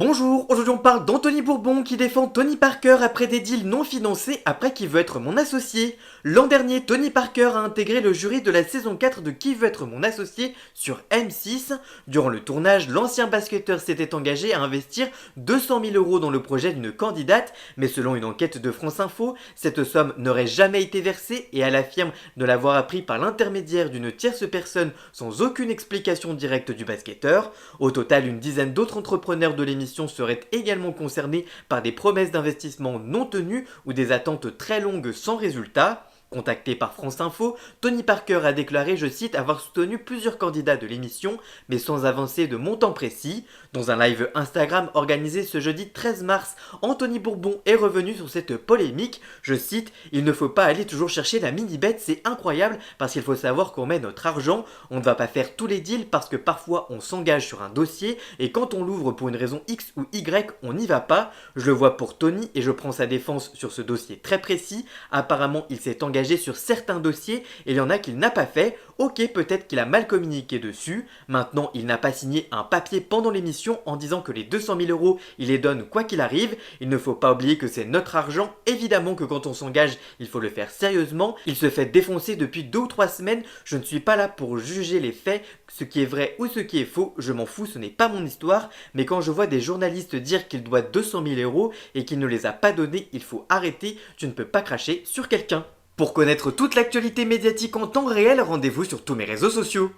Bonjour, aujourd'hui on parle d'Anthony Bourbon qui défend Tony Parker après des deals non financés après Qui veut être mon associé. L'an dernier, Tony Parker a intégré le jury de la saison 4 de Qui veut être mon associé sur M6. Durant le tournage, l'ancien basketteur s'était engagé à investir 200 000 euros dans le projet d'une candidate, mais selon une enquête de France Info, cette somme n'aurait jamais été versée et elle affirme de l'avoir appris par l'intermédiaire d'une tierce personne sans aucune explication directe du basketteur. Au total, une dizaine d'autres entrepreneurs de l'émission seraient également concernés par des promesses d'investissement non tenues ou des attentes très longues sans résultat. Contacté par France Info, Tony Parker a déclaré, je cite, avoir soutenu plusieurs candidats de l'émission, mais sans avancer de montant précis. Dans un live Instagram organisé ce jeudi 13 mars, Anthony Bourbon est revenu sur cette polémique. Je cite, il ne faut pas aller toujours chercher la mini-bête, c'est incroyable parce qu'il faut savoir qu'on met notre argent. On ne va pas faire tous les deals parce que parfois on s'engage sur un dossier et quand on l'ouvre pour une raison X ou Y, on n'y va pas. Je le vois pour Tony et je prends sa défense sur ce dossier très précis. Apparemment, il s'est engagé sur certains dossiers et il y en a qu'il n'a pas fait. Ok, peut-être qu'il a mal communiqué dessus. Maintenant, il n'a pas signé un papier pendant l'émission en disant que les 200 000 euros, il les donne quoi qu'il arrive. Il ne faut pas oublier que c'est notre argent. Évidemment que quand on s'engage, il faut le faire sérieusement. Il se fait défoncer depuis 2 ou 3 semaines. Je ne suis pas là pour juger les faits, ce qui est vrai ou ce qui est faux. Je m'en fous, ce n'est pas mon histoire. Mais quand je vois des journalistes dire qu'il doit 200 000 euros et qu'il ne les a pas donnés, il faut arrêter. Tu ne peux pas cracher sur quelqu'un. Pour connaître toute l'actualité médiatique en temps réel, rendez-vous sur tous mes réseaux sociaux.